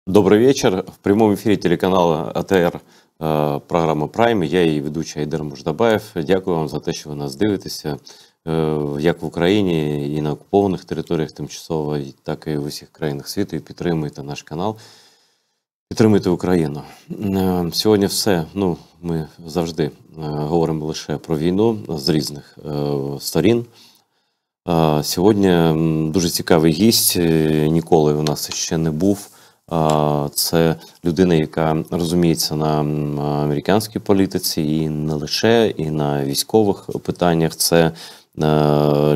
Добрый вечер. В прямом эфірі телеканалу АТР програма Прайм. Я її ведучий Айдар Муждабаєв. Дякую вам за те, що ви нас дивитеся, як в Україні і на окупованих територіях тимчасово, так і в усіх країнах світу. І підтримуйте наш канал, підтримуйте Україну. Сьогодні все. Ми завжди говоримо лише про війну з різних сторін. Сьогодні дуже цікавий гість, ніколи у нас ще не був. Це людина, яка розуміється на американській політиці і не лише, і на військових питаннях. Це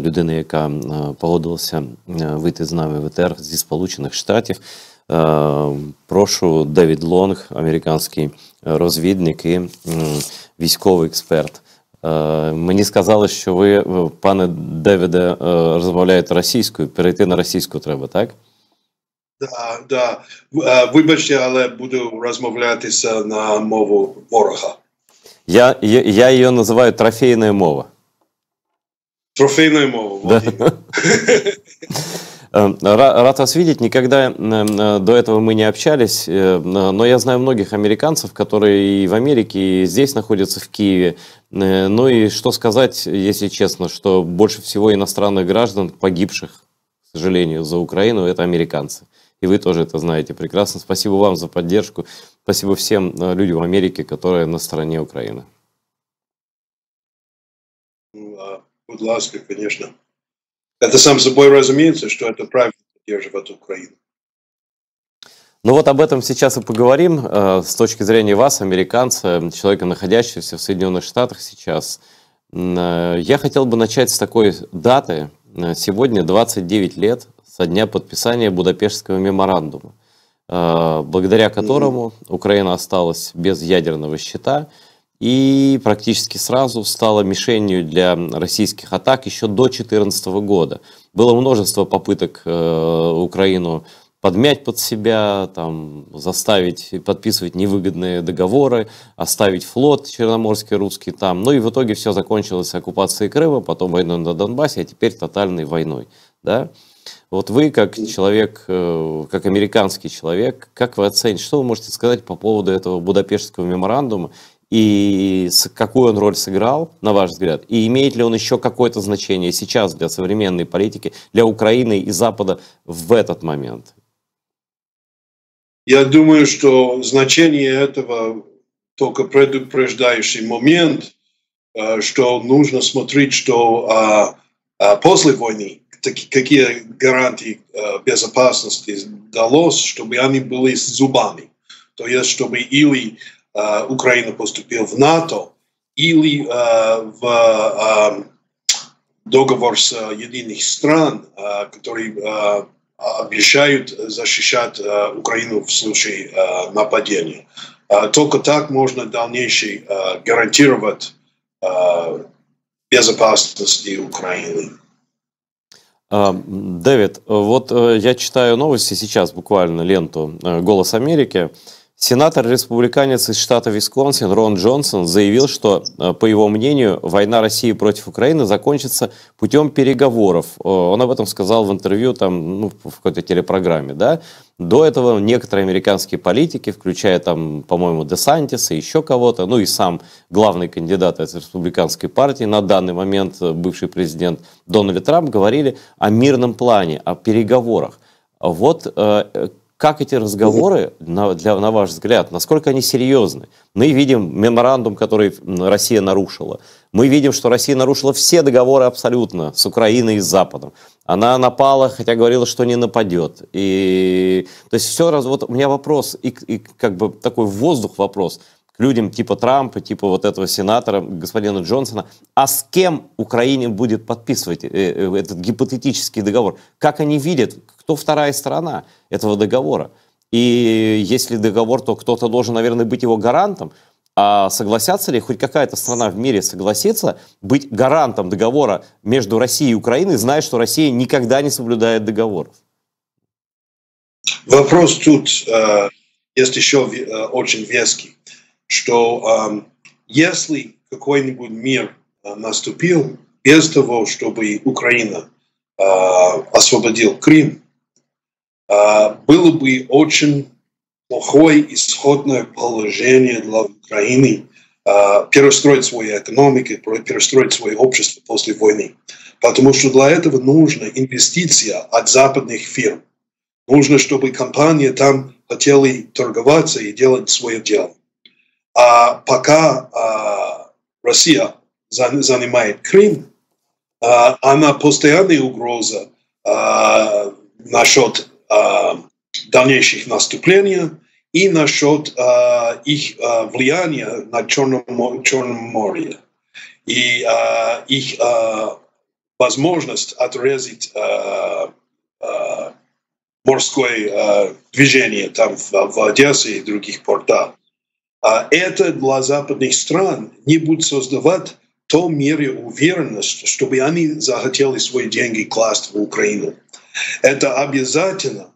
людина, яка погодилася вийти з нами в ЕТР зі Сполучених Штатів. Прошу, Девід Лонг, американський розвідник і військовий експерт. Мені сказали, що ви, пане Девіде, розмовляєте російською, перейти на російську треба, так? Да. Вибачте, але буду розмовлятися на мову ворога. Я її називаю трофейна мова. Трофейная мова, вот да. Рад вас видеть. Никогда до этого мы не общались, но я знаю многих американцев, которые и в Америке, и здесь находятся, в Киеве. Ну и что сказать, если честно, что больше всего иностранных граждан, погибших, к сожалению, за Украину, это американцы. И вы тоже это знаете прекрасно. Спасибо вам за поддержку. Спасибо всем людям в Америке, которые на стороне Украины. Будь ласка, конечно. Это сам собой разумеется, что это правильно поддерживать Украину. Ну вот об этом сейчас и поговорим. С точки зрения вас, американца, человека, находящегося в Соединенных Штатах сейчас. Я хотел бы начать с такой даты. Сегодня 29 лет со дня подписания Будапештского меморандума, благодаря которому Украина осталась без ядерного щита и практически сразу стала мишенью для российских атак еще до 2014 года. Было множество попыток Украину подмять под себя, заставить подписывать невыгодные договоры, оставить флот черноморский русский там. Ну и в итоге все закончилось оккупацией Крыма, потом войной на Донбассе, а теперь тотальной войной. Да? Вот вы, как человек, как американский человек, как вы оцените, что вы можете сказать по поводу этого Будапештского меморандума и какую он роль сыграл, на ваш взгляд, и имеет ли он еще какое-то значение сейчас для современной политики, для Украины и Запада в этот момент? Я думаю, что значение этого только предупреждающий момент, что нужно смотреть, что после войны какие гарантии безопасности далось, чтобы они были с зубами. То есть, чтобы или Украина поступила в НАТО, или в договор с Единых стран, который обещают защищать Украину в случае нападения. Только так можно в дальнейшем гарантировать безопасность Украины. Дэвид, вот я читаю новости сейчас, буквально ленту «Голос Америки». Сенатор-республиканец из штата Висконсин Рон Джонсон заявил, что, по его мнению, война России против Украины закончится путем переговоров. Он об этом сказал в интервью в какой-то телепрограмме. Да? До этого некоторые американские политики, включая, по-моему, Десантиса и еще кого-то, ну и сам главный кандидат от республиканской партии, на данный момент бывший президент Дональд Трамп, говорили о мирном плане, о переговорах. Вот как эти разговоры, на ваш взгляд, насколько они серьезны? Мы видим меморандум, который Россия нарушила. Мы видим, что Россия нарушила все договоры абсолютно с Украиной и с Западом. Она напала, хотя говорила, что не нападет. То есть все вот у меня вопрос, и как бы такой в воздух вопрос к людям типа Трампа, типа вот этого сенатора, господина Джонсона. А с кем Украине будет подписывать этот гипотетический договор? Как они видят, кто вторая сторона этого договора? И если договор, то кто-то должен, наверное, быть его гарантом. А согласятся ли, хоть какая-то страна в мире согласится быть гарантом договора между Россией и Украиной, зная, что Россия никогда не соблюдает договоров? Вопрос тут есть еще очень веский, что если какой-нибудь мир наступил без того, чтобы Украина освободил Крым, было бы очень плохое исходное положение для Украины перестроить свою экономику, перестроить свое общество после войны. Потому что для этого нужна инвестиция от западных фирм. Нужно, чтобы компании там хотели торговаться и делать свое дело. А пока Россия занимает Крым, она постоянная угроза насчет дальнейших наступлений и насчет их влияния на Черном море и их возможность отрезать морское движение там в Одессе и других портах. Это для западных стран не будет создавать той мере уверенности, чтобы они захотели свои деньги класть в Украину. Это обязательно,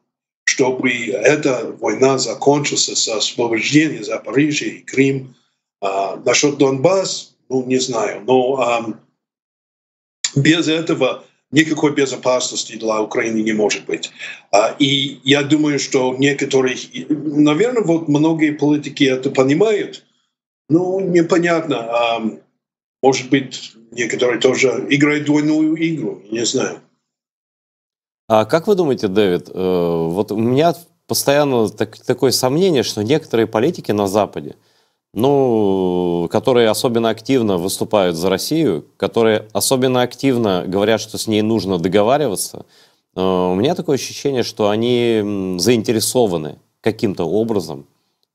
чтобы эта война закончилась с освобождением Запорожья и Крым. Насчет Донбасса, не знаю, но без этого никакой безопасности для Украины не может быть. И я думаю, что некоторые, наверное, вот многие политики это понимают, но непонятно. Может быть, некоторые тоже играют двойную игру, не знаю. А как вы думаете, Дэвид, вот у меня постоянно такое сомнение, что некоторые политики на Западе, которые особенно активно выступают за Россию, которые особенно активно говорят, что с ней нужно договариваться, у меня такое ощущение, что они заинтересованы каким-то образом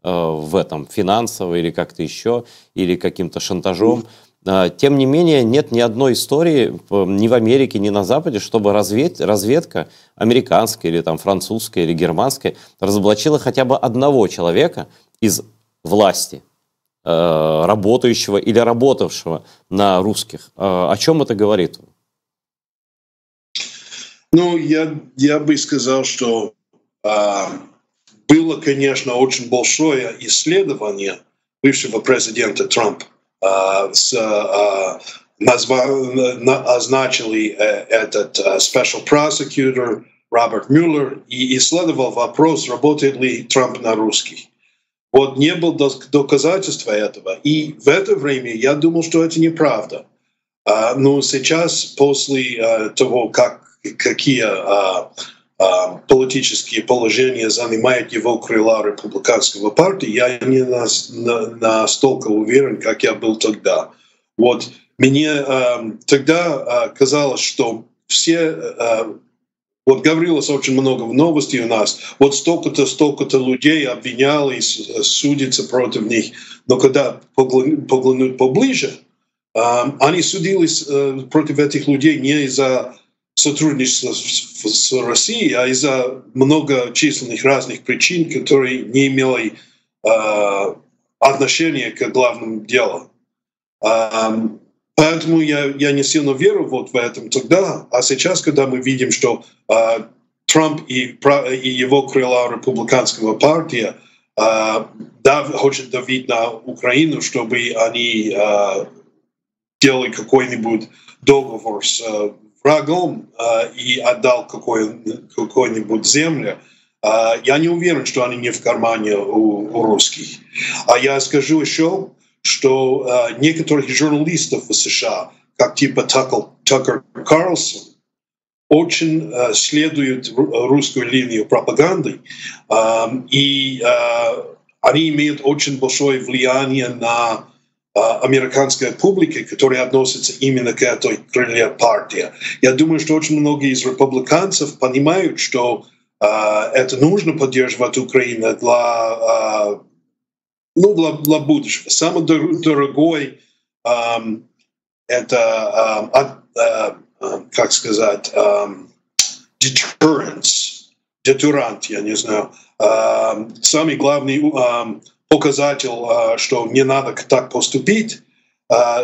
в этом, финансово или как-то еще, или каким-то шантажом. Тем не менее, нет ни одной истории ни в Америке, ни на Западе, чтобы разведка американская или там французская или германская разоблачила хотя бы одного человека из власти, работающего или работавшего на русских. О чем это говорит? Я бы сказал, что было, конечно, очень большое исследование бывшего президента Трампа. Назначили этот special prosecutor Роберт Мюллер и исследовал вопрос, работает ли Трамп на русских. Вот не было доказательства этого. И в это время я думал, что это неправда. Но сейчас, после того, какие политические положения занимает его крыла республиканского партии, я не настолько уверен, как я был тогда. Вот мне тогда казалось, что вот говорилось очень много в новости у нас, вот столько-то людей обвинялись, судятся против них, но когда поглянуть поближе, они судились против этих людей не из-за сотрудничества с Россией, а из-за многочисленных разных причин, которые не имели отношения к главному делу. Поэтому я не сильно верю вот в этом тогда. А сейчас, когда мы видим, что Трамп и его крыла республиканского партии хочет давить на Украину, чтобы они делали какой-нибудь договор с врагом и отдал какой-нибудь землю, я не уверен, что они не в кармане у русских. А я скажу еще, что некоторых журналистов в США, как типа Такер Карлсон, очень следуют русскую линию пропаганды, и они имеют очень большое влияние на американской публики, которая относится именно к этой крыле партии. Я думаю, что очень многие из республиканцев понимают, что это нужно поддерживать Украину для будущего. Самый дорогой это, как сказать, детюрант, я не знаю. Самый главный показатель, что не надо так поступить,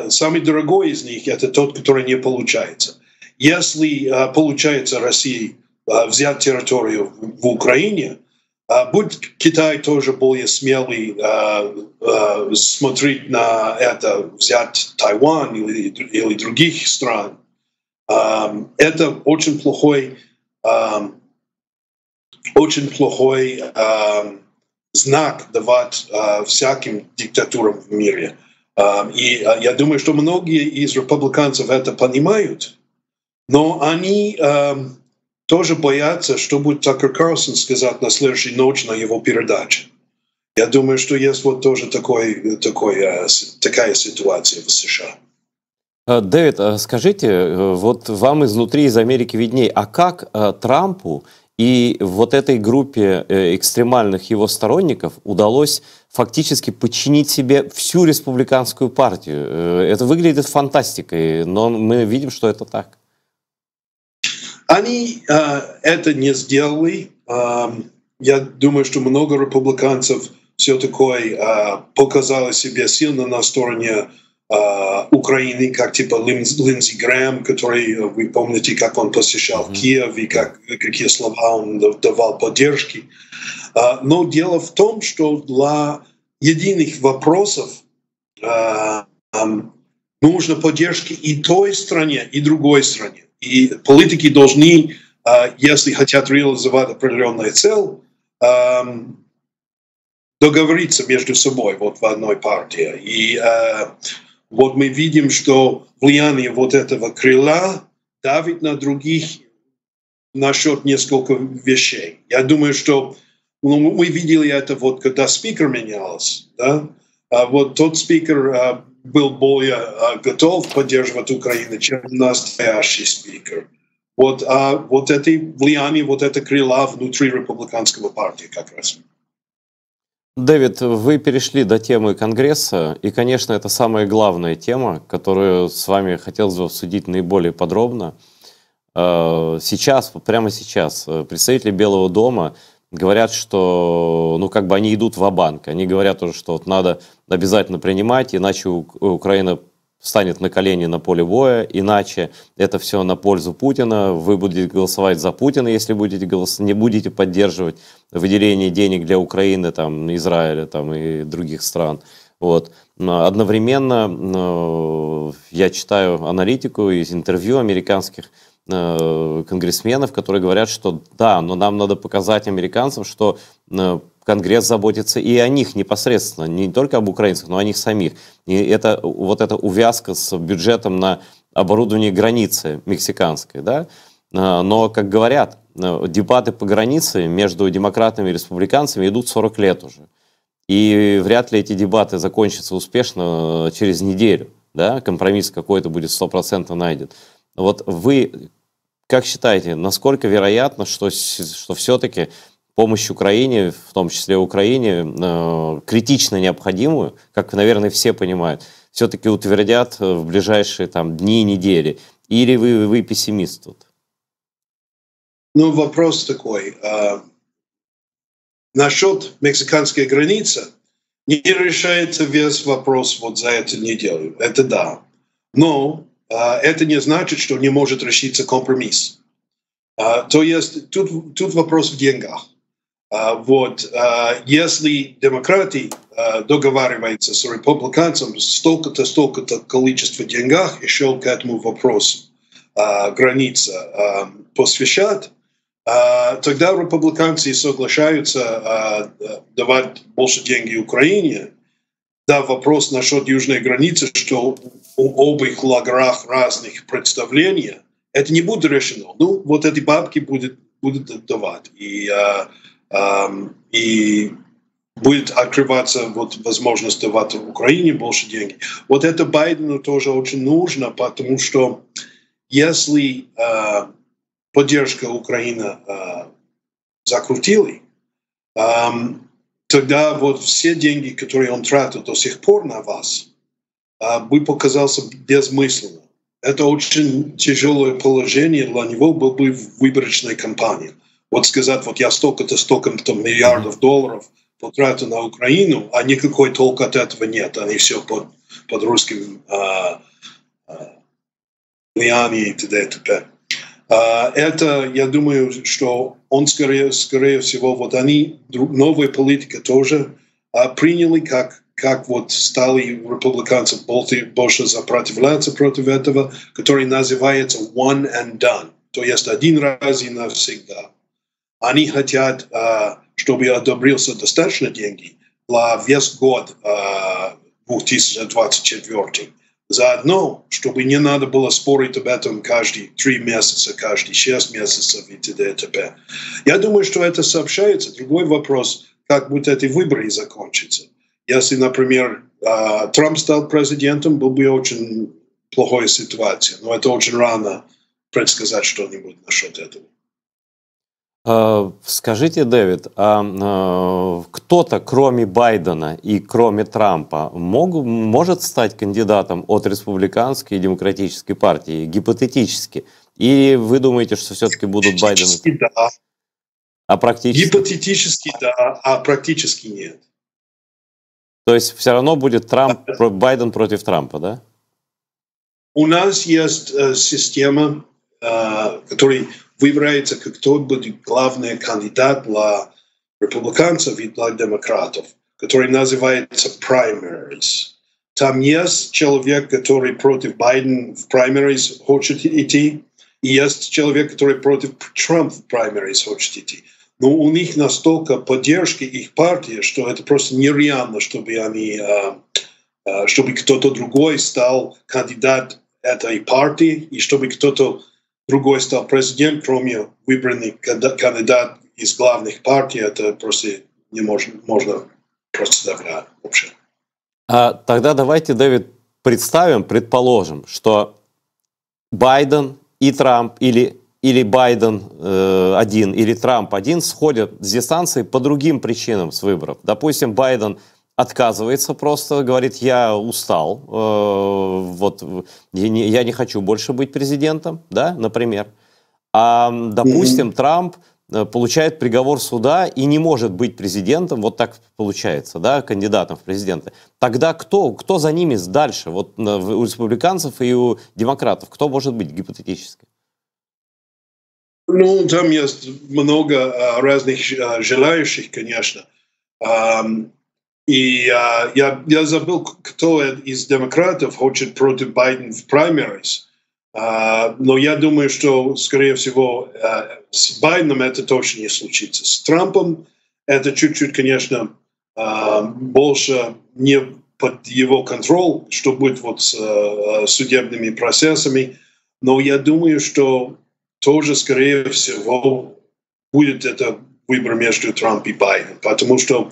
самый дорогой из них — это тот, который не получается. Если получается России взять территорию в Украине, будет Китай тоже более смелый смотреть на это, взять Тайвань или других стран. Это очень плохой знак давать всяким диктатурам в мире. И я думаю, что многие из республиканцев это понимают, но они тоже боятся, что будет Такер Карлсон сказать на следующей ночь на его передаче. Я думаю, что есть вот тоже такая ситуация в США. Дэвид, скажите, вот вам изнутри, из Америки видней, а как Трампу и вот этой группе экстремальных его сторонников удалось фактически подчинить себе всю республиканскую партию? Это выглядит фантастикой, но мы видим, что это так. Они это не сделали. Я думаю, что много республиканцев все-таки показали себя сильно на стороне Украины, как типа Линдзи Грэм, который, вы помните, как он посещал Киев и какие слова он давал поддержки. Но дело в том, что для единых вопросов нужна поддержка и той стране, и другой стране. И политики должны, если хотят реализовать определенную цель, договориться между собой вот в одной партии. И вот мы видим, что влияние вот этого крыла давит на других насчет нескольких вещей. Я думаю, что мы видели это вот, когда спикер менялся. Да? Вот тот спикер был более готов поддерживать Украину, чем настоящий спикер. Вот это влияние, вот это крыла внутри республиканского партии как раз. Дэвид, вы перешли до темы Конгресса, и, конечно, это самая главная тема, которую с вами хотелось бы обсудить наиболее подробно. Сейчас, прямо сейчас, представители Белого дома говорят, что они идут ва-банк. Они говорят уже, что надо обязательно принимать, иначе Украина встанет на колени на поле боя, иначе это все на пользу Путина, вы будете голосовать за Путина, если не будете поддерживать выделение денег для Украины, Израиля и других стран. Вот. Одновременно я читаю аналитику из интервью американских конгрессменов, которые говорят, что да, но нам надо показать американцам, что Конгресс заботится и о них непосредственно, не только об украинцах, но и о них самих. И это вот эта увязка с бюджетом на оборудование границы мексиканской, да? Но, как говорят, дебаты по границе между демократами и республиканцами идут 40 лет уже. И вряд ли эти дебаты закончатся успешно через неделю, да? Компромисс какой-то будет 100% найден. Вот вы как считаете, насколько вероятно, что все-таки помощь Украине, в том числе Украине, критично необходимую, как, наверное, все понимают, все-таки утвердят в ближайшие дни и недели? Или вы пессимист тут? Вопрос такой. Насчет мексиканской границы не решается весь вопрос вот за эту неделю. Это да. Но это не значит, что не может решиться компромисс. То есть тут вопрос в деньгах. Если демократы договариваются с республиканцем столько-то количество денег еще к этому вопросу граница посвящать, тогда республиканцы соглашаются давать больше денег Украине. Да, вопрос насчет южной границы, что у обоих лагерях разных представлений, это не будет решено. Вот эти бабки будут давать. И будет открываться возможность давать Украине больше денег. Вот это Байдену тоже очень нужно, потому что если поддержка Украины закрутила, тогда все деньги, которые он тратил до сих пор на вас, бы показался бессмысленным. Это очень тяжелое положение для него было бы в выборочной кампании. Сказать, я столько-то миллиардов долларов потратил на Украину, а никакой толку от этого нет. Они все под русским влиянием и т.д. и т.п. Это, я думаю, что он скорее всего, они, новая политика тоже приняли, как стали республиканцы больше сопротивляться против этого, который называется one and done, то есть один раз и навсегда. Они хотят, чтобы одобрился достаточно денег для весь год 2024. Заодно, чтобы не надо было спорить об этом каждые 3 месяца, каждые 6 месяцев и т.д. и т.п. Я думаю, что это сообщается. Другой вопрос, как будут эти выборы закончатся. Если, например, Трамп стал президентом, был бы очень плохая ситуация. Но это очень рано предсказать что-нибудь насчет этого. Скажите, Дэвид, кто-то, кроме Байдена и кроме Трампа, может стать кандидатом от республиканской и демократической партии, гипотетически? Или вы думаете, что все-таки будут Байден? Да. А практически? Гипотетически да, а практически нет. То есть все равно будет Байден против Трампа, да? У нас есть система, которая выбирается, кто будет главный кандидат для республиканцев и для демократов, который называется primaries. Там есть человек, который против Байдена в primaries хочет идти, и есть человек, который против Трампа в primaries хочет идти. Но у них настолько поддержки их партии, что это просто нереально, чтобы кто-то другой стал кандидат этой партии, и чтобы кто-то другой стал президент, кроме выбранный кандидат из главных партий. Это просто не можно представлять вообще. Тогда давайте, Дэвид, предположим, что Байден и Трамп, или Байден один, или Трамп один сходят с дистанции по другим причинам с выборов. Допустим, Байден отказывается просто, говорит, я устал, я не хочу больше быть президентом, да, например. А, допустим, Трамп получает приговор суда и не может быть президентом, вот так получается, да, кандидатом в президенты. Тогда кто за ними дальше? Вот у республиканцев и у демократов кто может быть гипотетически? Ну, там есть много разных желающих, конечно. И я забыл, кто из демократов хочет против Байдена в праймерис. Но я думаю, что, скорее всего, с Байденом это точно не случится. С Трампом это чуть-чуть, конечно, больше не под его контроль, что будет вот с судебными процессами. Но я думаю, что тоже, скорее всего, будет это выбор между Трампом и Байденом. Потому что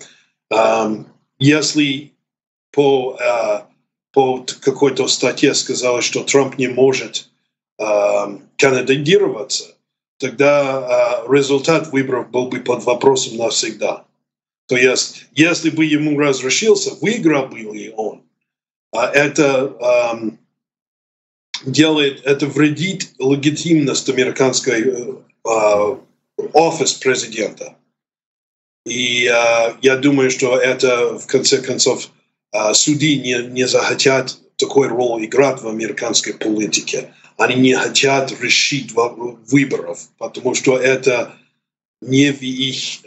если по какой-то статье сказали, что Трамп не может кандидироваться, тогда результат выборов был бы под вопросом навсегда. То есть, если бы ему разрешился, выиграл бы ли он, это вредит легитимность американской офис президента. И я думаю, что это, в конце концов, судьи не захотят такой роль играть в американской политике. Они не хотят решить выборов, потому что это не их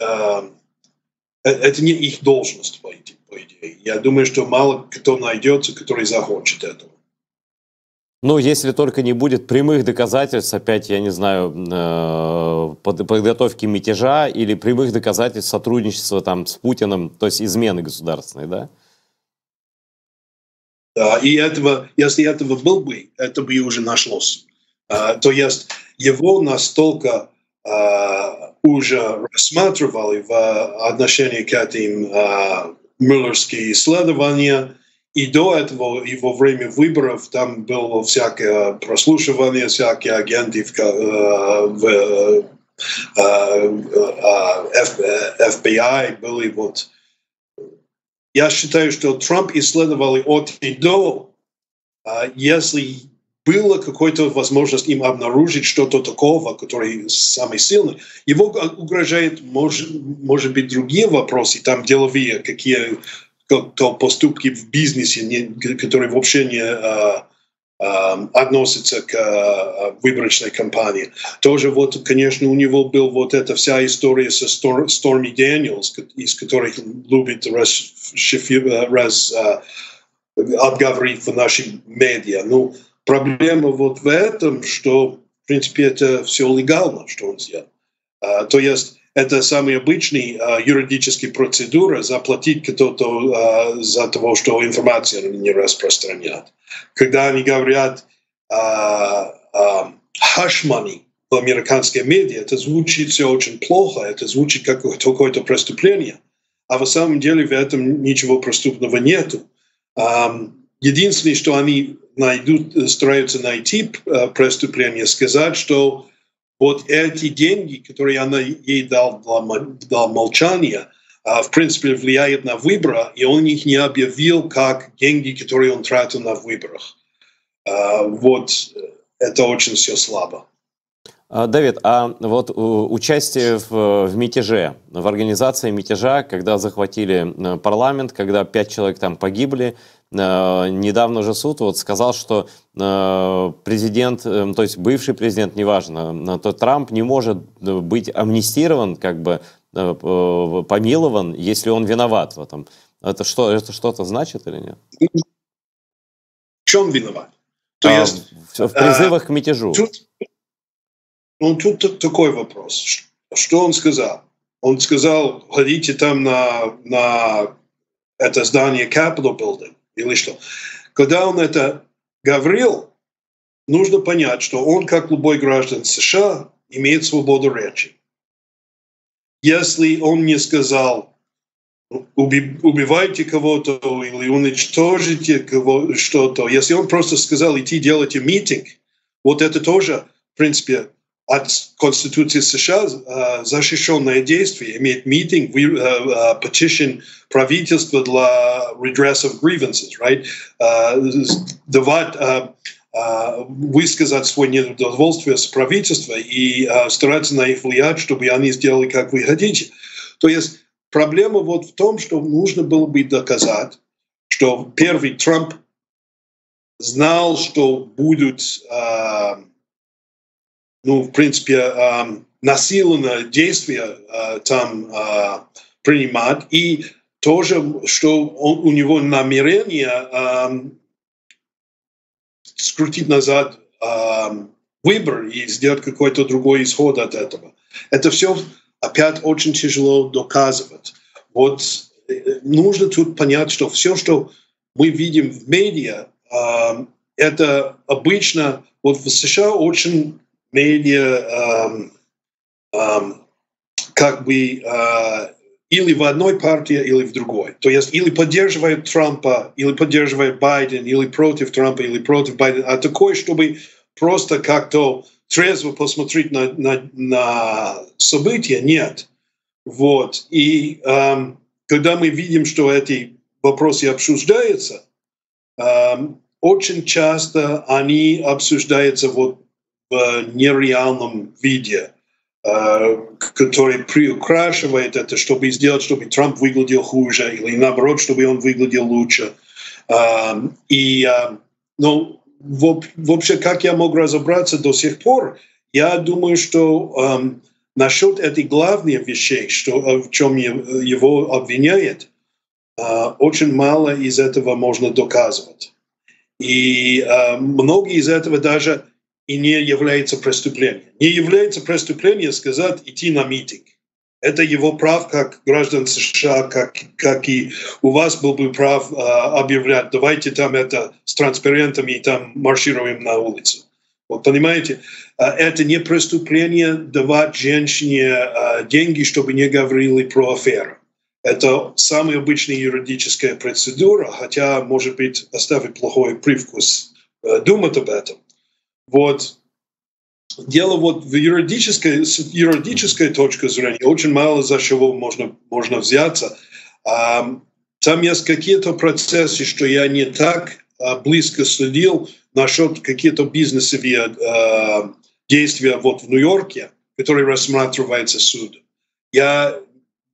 должность, по идее. Я думаю, что мало кто найдется, который захочет этого. Ну, если только не будет прямых доказательств, опять, я не знаю, подготовки мятежа или прямых доказательств сотрудничества там с Путиным, то есть измены государственной, да? Да, и если этого был бы, это бы уже нашлось. То есть его настолько уже рассматривали в отношении к этим мюллерским исследованиям. И до этого, и во время выборов, там было всякое прослушивание, всякие агенты в FBI были вот. Я считаю, что Трамп исследовали от и до. Если была какая-то возможность им обнаружить что-то такого, которое самый сильный, его угрожает, может быть, другие вопросы, там деловые, какие поступки в бизнесе, которые вообще не относятся к выборочной кампании. Тоже вот, конечно, у него была вот эта вся история со Stormy Daniels, из которых любит обговорить в наших медиа. Ну, проблема вот в этом, что, в принципе, это все легально, что он сделал. То есть это самая обычная юридическая процедура заплатить кто-то за того, что информация не распространят. Когда они говорят hush money в американской медиа, это звучит все очень плохо, это звучит как какое-то преступление, а в самом деле в этом ничего преступного нету. Единственное, что они стараются найти преступление, сказать, что вот эти деньги, которые она ей дал для молчания, в принципе, влияют на выборы, и он их не объявил как деньги, которые он тратил на выборах. Вот это очень все слабо. Давид, а вот участие в мятеже, в организации мятежа, когда захватили парламент, когда 5 человек там погибли, недавно же суд вот сказал, что президент, то есть бывший президент, неважно, то Трамп не может быть амнистирован, как бы помилован, если он виноват в этом. Это что-то значит или нет? В чем виноват? В призывах к мятежу. Тут такой вопрос. Что он сказал? Он сказал, ходите там на это здание Capitol Building или что. Когда он это говорил, нужно понять, что он, как любой граждан США, имеет свободу речи. Если он не сказал, убивайте кого-то или уничтожите что-то, если он просто сказал, идти делайте митинг, вот это тоже, в принципе, от Конституции США защищенное действие, иметь митинг, petition правительства для redress of grievances, right? Давать, высказать свое недовольствие с правительством и стараться на них влиять, чтобы они сделали, как вы хотите. То есть проблема вот в том, что нужно было бы доказать, что первый Трамп знал, что будут в принципе, насильное действие там принимать, и тоже, что у него намерение скрутить назад выбор и сделать какой-то другой исход от этого. Это все опять очень тяжело доказывать. Вот нужно тут понять, что все, что мы видим в медиа, это обычно, вот в США очень медиа как бы или в одной партии, или в другой. То есть или поддерживает Трампа, или поддерживает Байден, или против Трампа, или против Байдена. А такое, чтобы просто как-то трезво посмотреть на события, нет. Вот. И когда мы видим, что эти вопросы обсуждаются, очень часто они обсуждаются вот в нереальном виде, который приукрашивает это, чтобы сделать, чтобы Трамп выглядел хуже, или наоборот, чтобы он выглядел лучше. Вообще, как я мог разобраться до сих пор, я думаю, что насчет этих главных вещей, в чем его обвиняют, очень мало из этого можно доказывать. И многие из этого даже и не является преступлением. Не является преступлением сказать идти на митинг. Это его прав как граждан США, как и у вас был бы прав объявлять, давайте там это с транспарентами и там маршируем на улицу. Вот понимаете, это не преступление давать женщине деньги, чтобы не говорили про аферу. Это самая обычная юридическая процедура, хотя, может быть, оставит плохой привкус думать об этом. Вот. Дело вот с юридической точки зрения очень мало за чего можно взяться. Там есть какие-то процессы, что я не так близко следил насчет каких-то бизнесовых действий вот в Нью-Йорке, которые рассматриваются судом. Я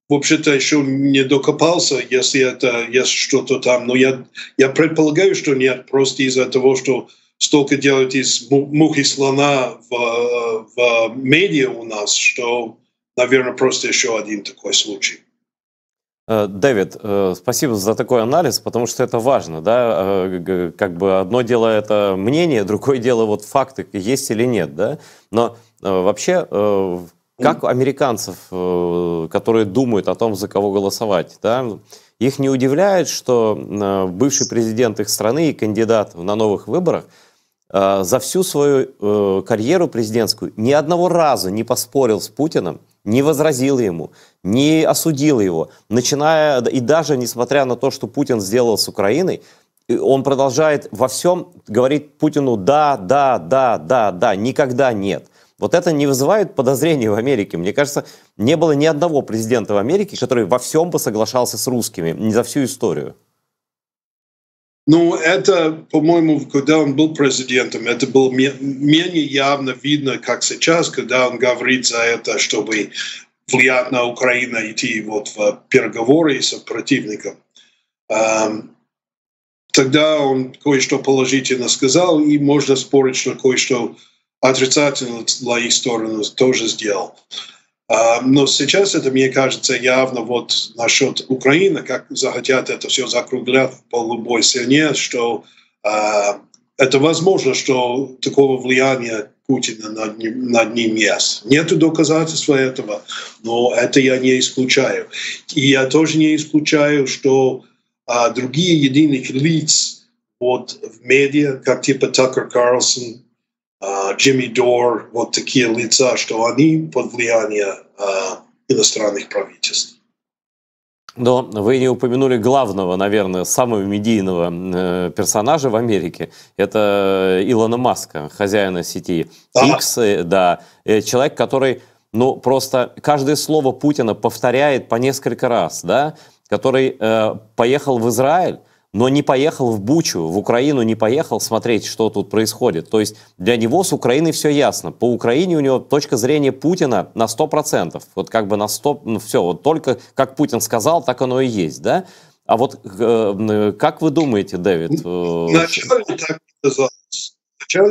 вообще-то еще не докопался, если это есть что-то там, но я предполагаю, что нет, просто из-за того, что столько делать из мухи слона в медиа у нас, что, наверное, просто еще один такой случай. Дэвид, спасибо за такой анализ, потому что это важно, да, как бы одно дело это мнение, другое дело вот факты, есть или нет, да, но вообще как американцев, которые думают о том, за кого голосовать, да, их не удивляет, что бывший президент их страны и кандидат на новых выборах за всю свою карьеру президентскую ни одного разу не поспорил с Путиным, не возразил ему, не осудил его, начиная, и даже несмотря на то, что Путин сделал с Украиной, он продолжает во всем говорить Путину «да, да, да, да, да», никогда «нет». Вот это не вызывает подозрений в Америке. Мне кажется, не было ни одного президента в Америке, который во всем бы соглашался с русскими, не за всю историю. Ну, это, по-моему, когда он был президентом, это было менее явно видно, как сейчас, когда он говорит за это, чтобы влиять на Украину, идти вот в переговоры с противником. Тогда он кое-что положительно сказал, и можно спорить, что кое-что отрицательно для их стороны тоже сделал. Но сейчас это, мне кажется, явно вот насчет Украины, как захотят это все закруглять по любой цене, что это возможно, что такого влияния Путина над ним есть. Нет доказательств этого, но это я не исключаю. И я тоже не исключаю, что другие единых лиц вот, в медиа, как типа Такер Карлсон, Джимми Дор, вот такие лица, что они под влиянием иностранных правительств. Но вы не упомянули главного, наверное, самого медийного персонажа в Америке. Это Илона Маска, хозяина сети X, да, человек, который, ну, просто каждое слово Путина повторяет по несколько раз, да, который поехал в Израиль, но не поехал в Бучу, в Украину не поехал смотреть, что тут происходит. То есть для него с Украиной все ясно. По Украине у него точка зрения Путина на 100%. Вот как бы на 100%, ну все, вот только как Путин сказал, так оно и есть, да? А вот как вы думаете, Дэвид? Вначале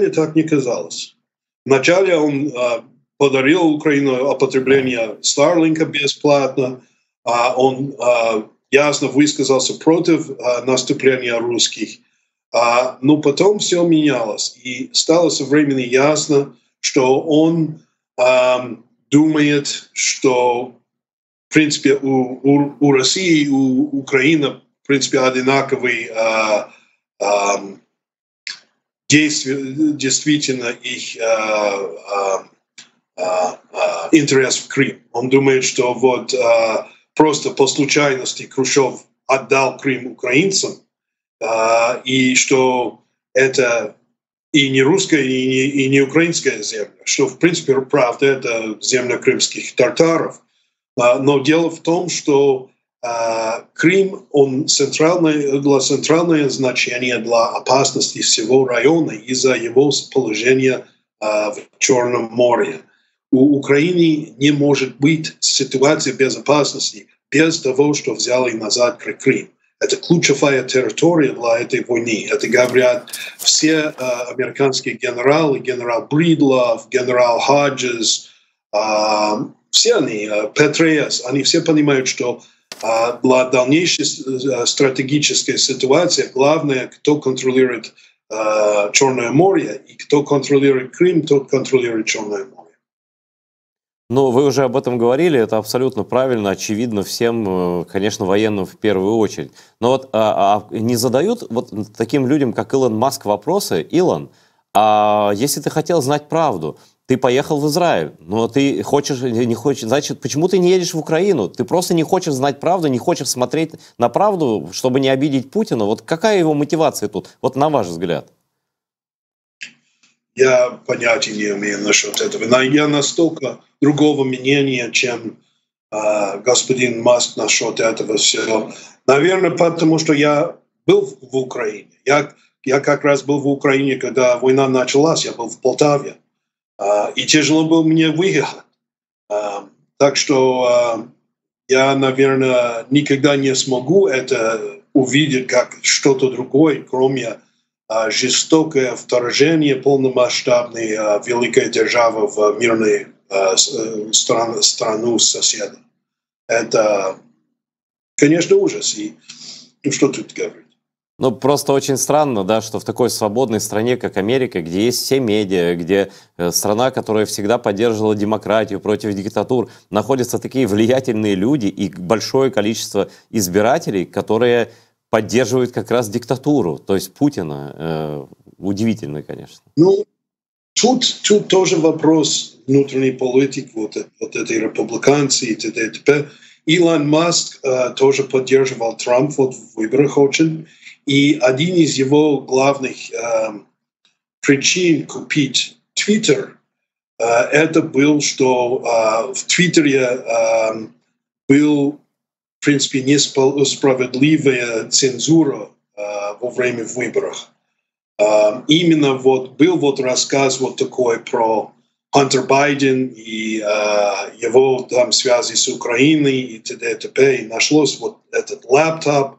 так не казалось. Вначале он подарил Украину употребление Старлинка бесплатно, он ясно высказался против наступления русских. Но потом все менялось. И стало со временем ясно, что он думает, что, в принципе, у России и у Украины, в принципе, одинаковые действительно их интерес в Крым. Он думает, что вот просто по случайности Хрущев отдал Крым украинцам, и что это и не русская, и не украинская земля, что, в принципе, правда, это земля крымских татаров. Но дело в том, что Крым, он центральное значение для опасности всего района из-за его положения в Черном море. У Украины не может быть ситуации безопасности без того, что взяли назад Крым. Это ключевая территория для этой войны. Это говорят все американские генералы, генерал Бридлов, генерал Ходжес, все они, Петреас, они все понимают, что для дальнейшей стратегической ситуации главное, кто контролирует Черное море, и кто контролирует Крым, тот контролирует Черное море. Ну, вы уже об этом говорили, это абсолютно правильно, очевидно всем, конечно, военным в первую очередь. Но вот не задают вот таким людям, как Илон Маск, вопросы: Илон, а если ты хотел знать правду, ты поехал в Израиль, но ты хочешь, не хочешь, значит, почему ты не едешь в Украину? Ты просто не хочешь знать правду, не хочешь смотреть на правду, чтобы не обидеть Путина. Вот какая его мотивация тут, вот на ваш взгляд? Я понятия не имею насчет этого. Но я настолько другого мнения, чем господин Маск насчет этого всего. Наверное, потому что я был в Украине. Я как раз был в Украине, когда война началась. Я был в Полтаве. И тяжело было мне выехать. Так что я, наверное, никогда не смогу это увидеть как что-то другое, кроме жестокое вторжение полномасштабной великой державы в мирную страну соседа. Это, конечно, ужас. И что тут говорить? Ну, просто очень странно, да, что в такой свободной стране, как Америка, где есть все медиа, где страна, которая всегда поддерживала демократию против диктатур, находятся такие влиятельные люди и большое количество избирателей, которые поддерживают как раз диктатуру, то есть Путина. Удивительно, конечно. Ну, тут тоже вопрос внутренней политики, вот этой республиканцы и т.д. и т.п. Илон Маск тоже поддерживал Трамп вот в выборах очень. И один из его главных причин купить Твиттер, это был, что в Твиттере был, в принципе, несправедливая цензура во время выборов. Именно вот был вот рассказ вот такой про Хантер Байден и его там связи с Украиной и т.д. и т.п. И нашлось вот этот лаптоп,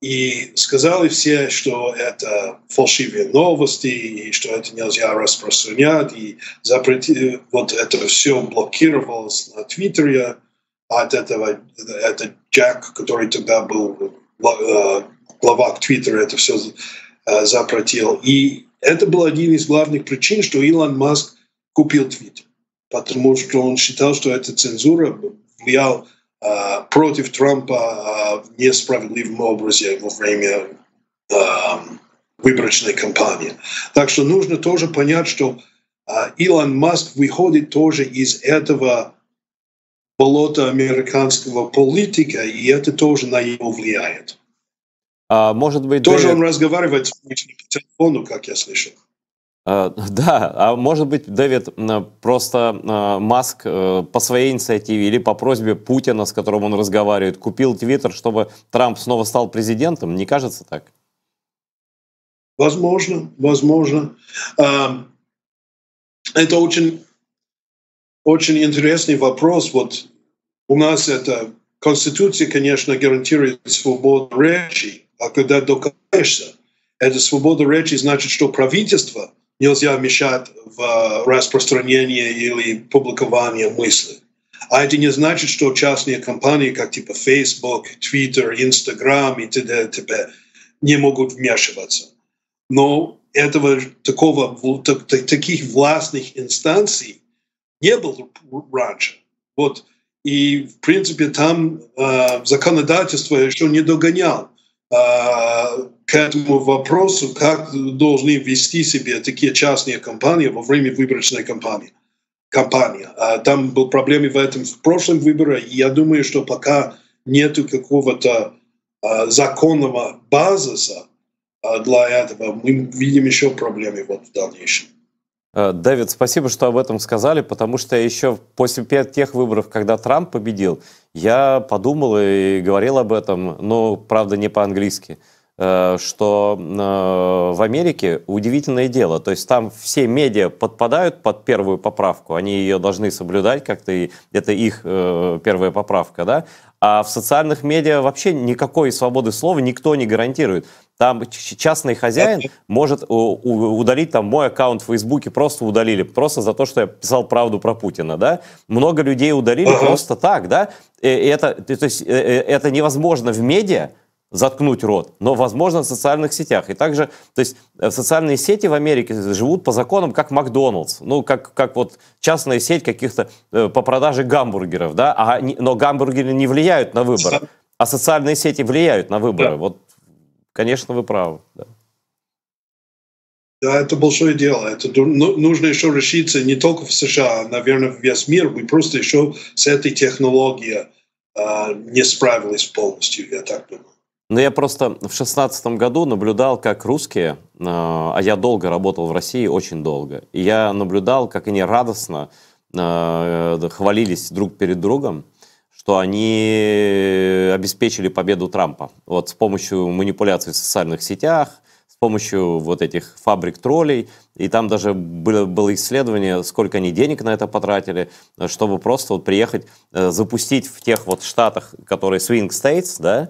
и сказали все, что это фальшивые новости, и что это нельзя распространять, и вот это все блокировалось на Твиттере. От этого это Джек, который тогда был глава Твиттера, это все запретил. И это был один из главных причин, что Илон Маск купил Твиттер, потому что он считал, что эта цензура влияла против Трампа в несправедливом образе во время выборочной кампании. Так что нужно тоже понять, что Илон Маск выходит тоже из этого болота американского политика, и это тоже на него влияет. Может быть, тоже Дэвид... он разговаривает по телефону, как я слышал. Да, а может быть, Дэвид, просто Маск по своей инициативе или по просьбе Путина, с которым он разговаривает, купил Твиттер, чтобы Трамп снова стал президентом? Не кажется так? Возможно, возможно. Это очень интересный вопрос. Вот у нас эта Конституция, конечно, гарантирует свободу речи, а когда докажешься, эта свобода речи значит, что правительство нельзя мешать в распространении или публиковании мыслей. А это не значит, что частные компании, как типа Facebook, Twitter, Instagram и т.д. и т.п. не могут вмешиваться. Но таких властных инстанций не было раньше. Вот. И, в принципе, там законодательство еще не догонял к этому вопросу, как должны вести себя такие частные компании во время выборочной кампании. Там были проблемы в этом в прошлом выборе, и я думаю, что пока нету какого-то законного базиса для этого, мы видим еще проблемы вот в дальнейшем. Дэвид, спасибо, что об этом сказали, потому что еще после тех выборов, когда Трамп победил, я подумал и говорил об этом, но, правда, не по-английски, что в Америке удивительное дело. То есть там все медиа подпадают под первую поправку, они ее должны соблюдать как-то, и это их первая поправка, да? А в социальных медиа вообще никакой свободы слова никто не гарантирует. Там частный хозяин может удалить там мой аккаунт в Фейсбуке, просто удалили, просто за то, что я писал правду про Путина, да? Много людей удалили просто так, да? Это невозможно в медиа заткнуть рот, но возможно в социальных сетях. И также, то есть социальные сети в Америке живут по законам, как Макдоналдс, ну, как вот частная сеть каких-то по продаже гамбургеров, да, но гамбургеры не влияют на выборы, а социальные сети влияют на выборы. Да. Вот, конечно, вы правы. Да. Да, это большое дело. Это нужно еще решиться не только в США, а, наверное, в весь мир. Мы просто еще с этой технологией не справились полностью, я так думаю. Но я просто в 2016 году наблюдал, как русские, а я долго работал в России, очень долго, и я наблюдал, как они радостно хвалились друг перед другом, что они обеспечили победу Трампа. Вот с помощью манипуляций в социальных сетях, с помощью вот этих фабрик троллей. И там даже было исследование, сколько они денег на это потратили, чтобы просто вот приехать, запустить в тех вот штатах, которые swing states, да,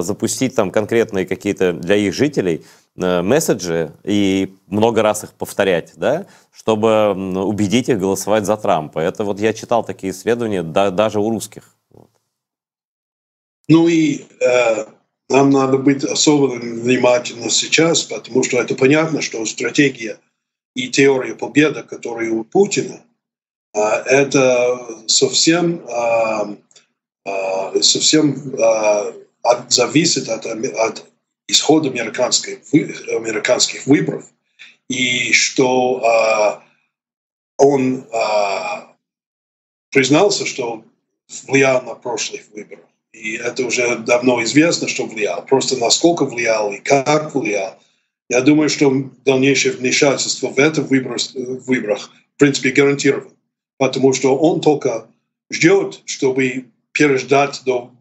запустить там конкретные какие-то для их жителей месседжи и много раз их повторять, да, чтобы убедить их голосовать за Трампа. Это вот я читал такие исследования даже у русских. Ну и нам надо быть особенно внимательны сейчас, потому что это понятно, что стратегия и теория победы, которые у Путина, это совсем зависит от исхода американских выборов, и что он признался, что влиял на прошлых выборах. И это уже давно известно, что влиял. Просто насколько влиял и как влиял. Я думаю, что дальнейшее вмешательство в это выборах в принципе гарантировано. Потому что он только ждет, чтобы переждать до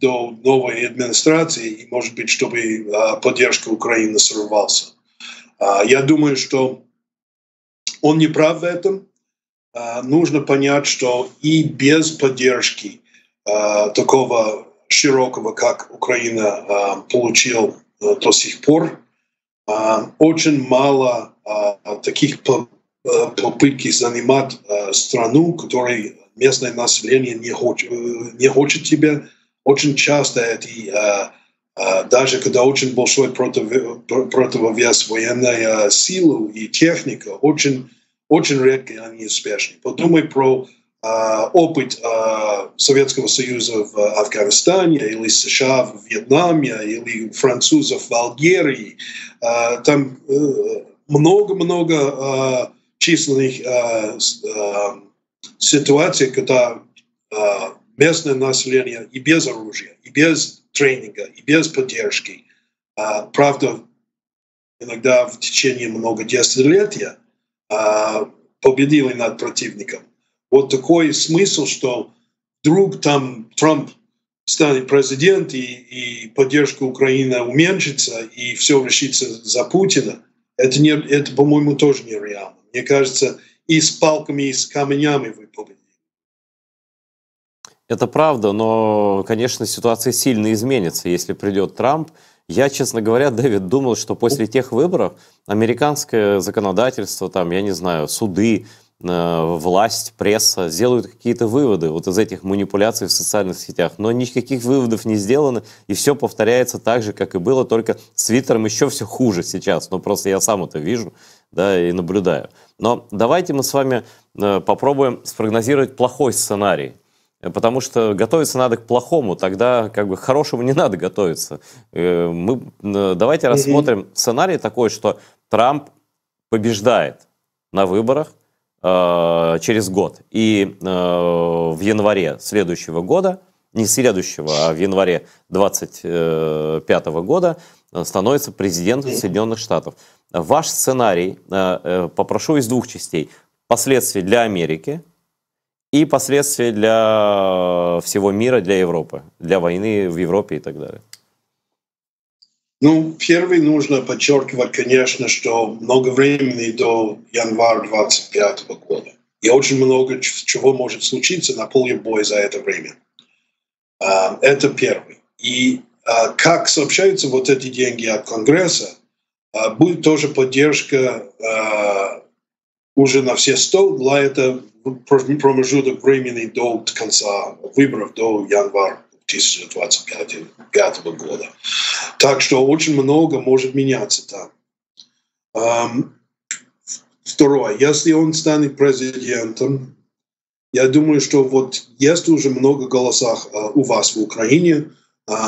новой администрации и, может быть, чтобы поддержка Украины сорвался. Я думаю, что он не прав в этом. Нужно понять, что и без поддержки такого широкого, как Украина получил до сих пор, очень мало таких попыток занимать страну, которой местное население не хочет тебя. Очень часто это даже когда очень большой противовес военная сила и техника, очень редко они успешны. Подумай про опыт Советского Союза в Афганистане, или США в Вьетнаме, или французов в Алгерии. Там много численных ситуаций, когда местное население и без оружия, и без тренинга, и без поддержки, правда, иногда в течение много десятилетия победили над противником. Вот такой смысл, что вдруг там Трамп станет президентом, и поддержка Украины уменьшится, и все решится за Путина, это, по-моему, тоже нереально. Мне кажется, и с палками, и с камнями вы победите. Это правда, но, конечно, ситуация сильно изменится, если придет Трамп. Я, честно говоря, Дэвид, думал, что после тех выборов американское законодательство, там, я не знаю, суды, власть, пресса сделают какие-то выводы вот из этих манипуляций в социальных сетях. Но никаких выводов не сделано, и все повторяется так же, как и было, только с Твиттером еще все хуже сейчас. Но просто я сам это вижу, да, и наблюдаю. Но давайте мы с вами попробуем спрогнозировать плохой сценарий. Потому что готовиться надо к плохому, тогда как бы к хорошему не надо готовиться. Давайте рассмотрим сценарий такой, что Трамп побеждает на выборах через год. И в январе следующего года, не следующего, а в январе 2025 года становится президентом Соединенных Штатов. Ваш сценарий попрошу из двух частей. Последствия для Америки и последствия для всего мира, для Европы, для войны в Европе и так далее. Ну, первый нужно подчеркивать, конечно, что много времени до января 2025 года. И очень много чего может случиться на поле боя за это время. Это первый. И как сообщаются вот эти деньги от Конгресса, будет тоже поддержка уже на все 100 для этого промежуток времени до конца выборов, до января 2025 года. Так что очень много может меняться там. Второе. Если он станет президентом, я думаю, что вот есть уже много голосов у вас в Украине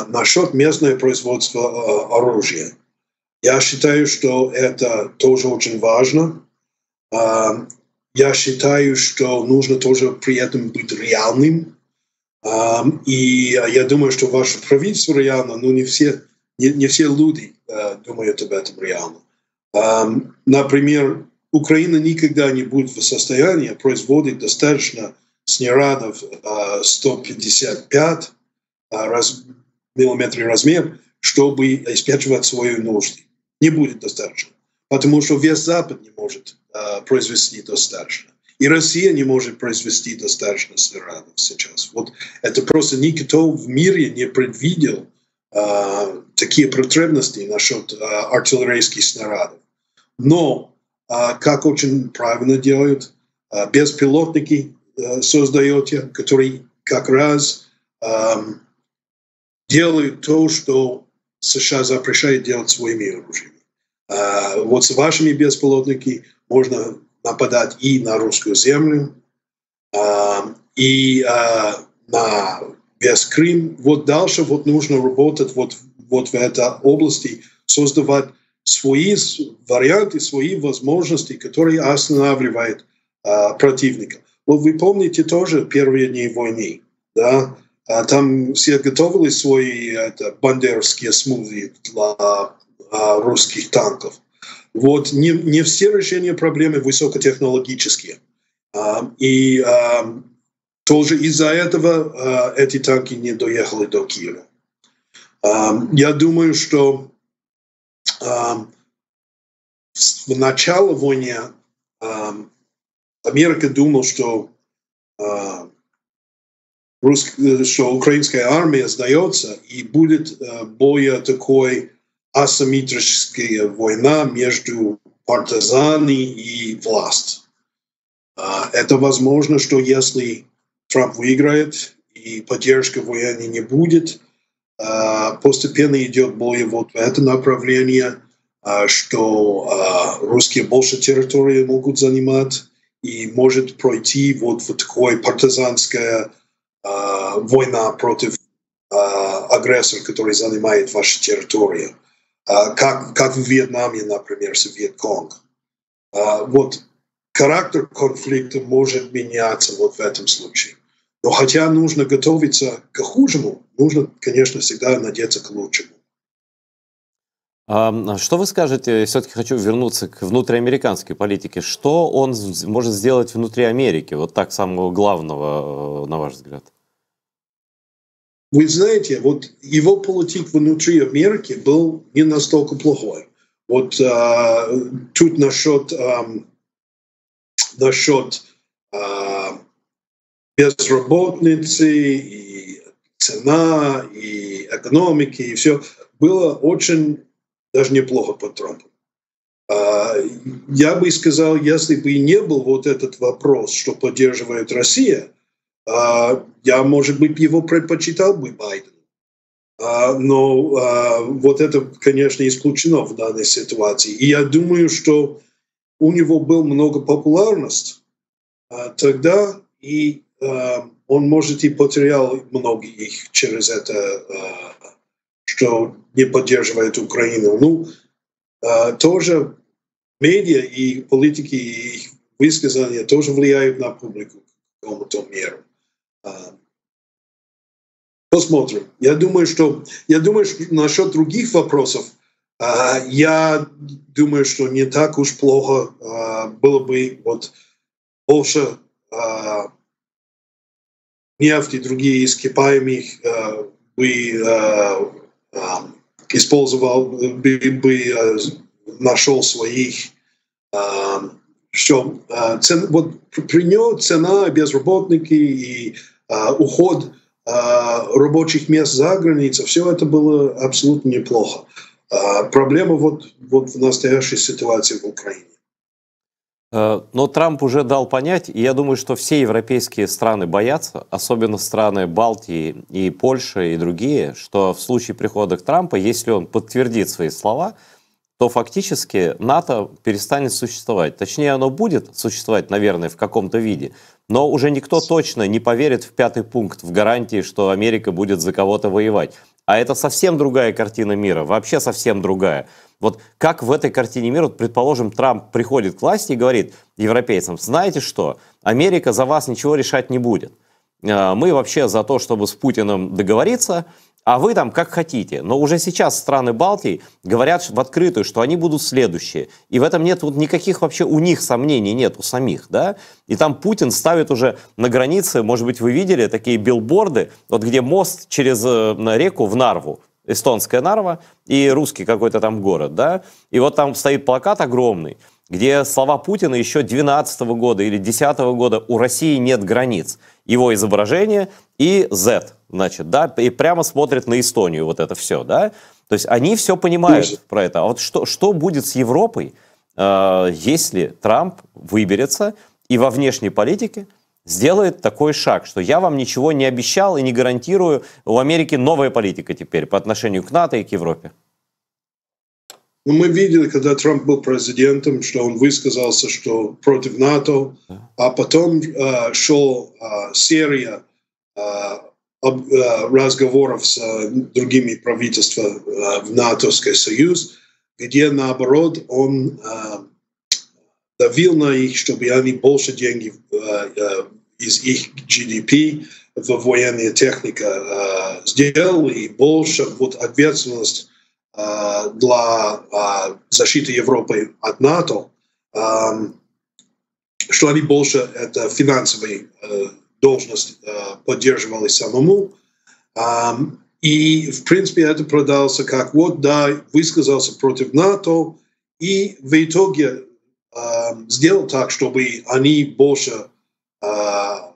насчет местного производства оружия. Я считаю, что это тоже очень важно. Я считаю, что нужно тоже при этом быть реальным. И я думаю, что ваше правительство реально, но не все люди думают об этом реально. Например, Украина никогда не будет в состоянии производить достаточно снарядов 155 миллиметров размер, чтобы обеспечивать свою нужду. Не будет достаточно. Потому что весь Запад не может произвести достаточно. И Россия не может произвести достаточно снарядов сейчас. Вот это просто никто в мире не предвидел такие потребности насчет артиллерийских снарядов. Но, как очень правильно делают, беспилотники создаете, которые как раз делают то, что США запрещает делать своими оружиями. Вот с вашими беспилотниками можно нападать и на русскую землю, и на весь Крым. Вот дальше вот нужно работать вот в этой области, создавать свои варианты, свои возможности, которые останавливают противника. Вот вы помните тоже первые дни войны, да? Там все готовили свои бандеровские смузи для русских танков. Вот не все решения проблемы высокотехнологические. И тоже из-за этого эти танки не доехали до Киева. Я думаю, что в начале войны Америка думала, что украинская армия сдается и будет более такой асимметрическая война между партизанами и властью. Это возможно, что если Трамп выиграет и поддержка войны не будет, постепенно идет более вот в это направление, что русские больше территории могут занимать и может пройти вот в такой партизанская война против агрессора, который занимает вашу территорию, как в Вьетнаме, например, с Вьетконг. Вот характер конфликта может меняться вот в этом случае. Но хотя нужно готовиться к худшему, нужно, конечно, всегда надеяться к лучшему. Что вы скажете, все-таки хочу вернуться к внутриамериканской политике, что он может сделать внутри Америки, вот так самого главного, на ваш взгляд? Вы знаете, вот его политик внутри Америки был не настолько плохой. Вот тут насчет безработицы и цена, и экономики, и все было очень даже неплохо под Трампом. Я бы сказал, если бы не был вот этот вопрос, что поддерживает Россия, я, может быть, его предпочитал бы Байдену. Но вот это, конечно, исключено в данной ситуации. И я думаю, что у него было много популярности тогда, и он, может, и потерял многих через это, что не поддерживает Украину. Ну, тоже медиа и политики, и их высказания тоже влияют на публику к какому-то меру. Посмотрим. Я думаю, что насчет других вопросов, я думаю, что не так уж плохо было бы вот больше нефти и другие ископаемых использовал, бы нашел своих, что вот при нем цена безработники и уход рабочих мест за границей, все это было абсолютно неплохо. Проблема вот в настоящей ситуации в Украине. Но Трамп уже дал понять, и я думаю, что все европейские страны боятся, особенно страны Балтии и Польши и другие, что в случае прихода Трампа, если он подтвердит свои слова, то фактически НАТО перестанет существовать. Точнее, оно будет существовать, наверное, в каком-то виде, но уже никто точно не поверит в 5-й пункт, в гарантии, что Америка будет за кого-то воевать. А это совсем другая картина мира, вообще совсем другая. Вот как в этой картине мира, вот, предположим, Трамп приходит к власти и говорит европейцам: знаете что, Америка за вас ничего решать не будет. Мы вообще за то, чтобы с Путиным договориться, а вы там как хотите. Но уже сейчас страны Балтии говорят в открытую, что они будут следующие. И в этом нет вот никаких вообще у них сомнений, нет у самих. Да? И там Путин ставит уже на границе, может быть, вы видели такие билборды, вот где мост через реку в Нарву, эстонская Нарва, и русский какой-то там город. Да? И вот там стоит плакат огромный, где слова Путина еще 2012 года или 2010 года: у России нет границ. Его изображение и Z, значит, да, и прямо смотрит на Эстонию, вот это все, да. То есть они все понимают про это. А вот что будет с Европой, если Трамп выберется и во внешней политике, сделает такой шаг, что я вам ничего не обещал и не гарантирую. У Америки новая политика теперь по отношению к НАТО и к Европе. Ну, мы видели, когда Трамп был президентом, что он высказался, что против НАТО, а потом шла серия разговоров с другими правительствами в НАТОский союз, где, наоборот, он давил на них, чтобы они больше денег из их GDP в военную технику сделали, и больше вот ответственность для защиты Европы от НАТО, что они больше это финансовую должность поддерживали самому. И, в принципе, это продался как вот, да, высказался против НАТО, и в итоге сделал так, чтобы они больше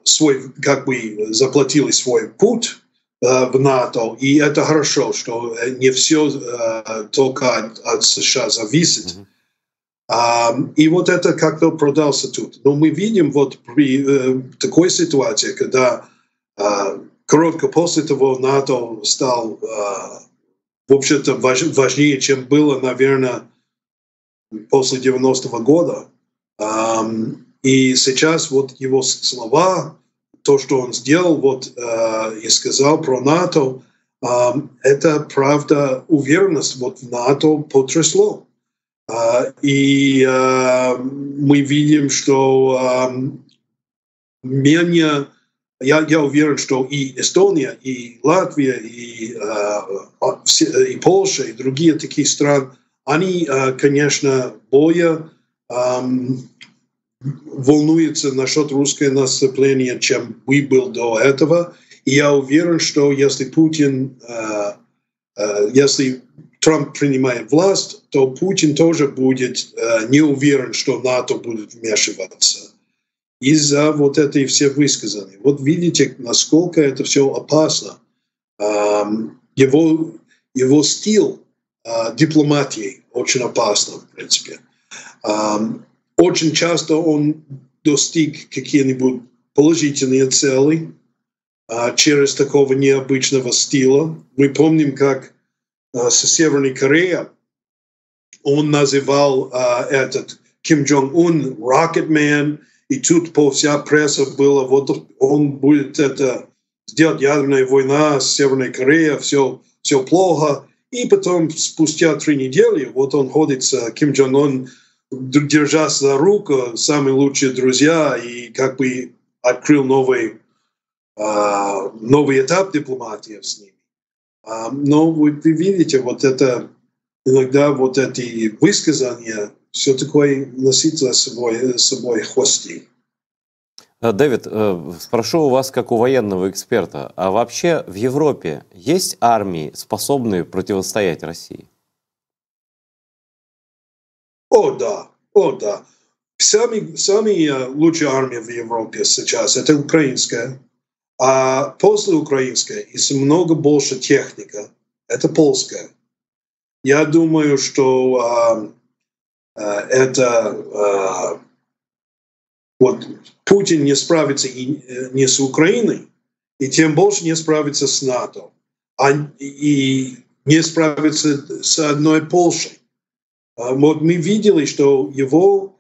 свой, как бы, заплатили свой путь в НАТО, и это хорошо, что не все только от США зависит. И вот это как-то продался тут. Но мы видим вот при такой ситуации, когда коротко после того НАТО стал, в общем-то, важнее, чем было, наверное, после 90-го года. И сейчас вот его слова, то, что он сделал вот, и сказал про НАТО, это, правда, уверенность вот в НАТО потрясло. И мы видим, что менее... Я уверен, что и Эстония, и Латвия, и Польша, и другие такие страны, они, конечно, более волнуются насчет русского наступления, чем мы был до этого. И я уверен, что если если Трамп принимает власть, то Путин тоже будет не уверен, что НАТО будет вмешиваться из-за вот этой все высказания. Вот видите, насколько это все опасно. Его стиль дипломатии очень опасно, в принципе. Очень часто он достиг какие-нибудь положительные цели через такого необычного стиля. Мы помним, как со Северной Кореей он называл этот Ким Чжон Ун Rocket Man, и тут по вся пресса была, вот он будет это сделать ядерная война с Северной Кореей, все плохо. И потом, спустя 3 недели, вот он ходит с Ким Чжон Ун, держась за руку, самые лучшие друзья, и как бы открыл новый этап дипломатии с ними. Но вы видите, вот это иногда вот эти высказания все такое носит за собой хвости. Дэвид, спрошу у вас, как у военного эксперта, а вообще в Европе есть армии, способные противостоять России? О, да. Самые лучшие армии в Европе сейчас — это украинская, а после украинской есть много больше техника — это польская. Я думаю, что вот Путин не справится и не с Украиной, и тем больше не справится с НАТО, и не справится с одной Польшей. Вот мы видели, что его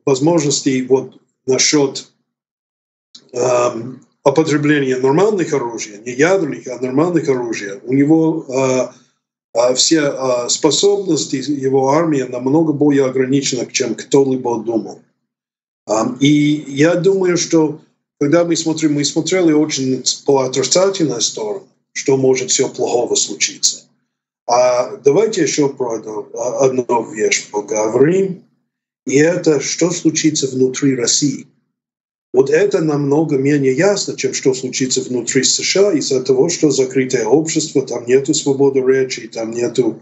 возможности вот насчет употребления нормальных оружий, не ядерных, а нормальных оружий, у него все способности его армии намного более ограничены, чем кто-либо думал. И я думаю, что когда мы смотрели очень по отрицательной стороне, что может все плохого случиться. А давайте еще про одну вещь поговорим. И это что случится внутри России. Вот это намного менее ясно, чем что случится внутри США из-за того, что закрытое общество, там нету свободы речи, там нету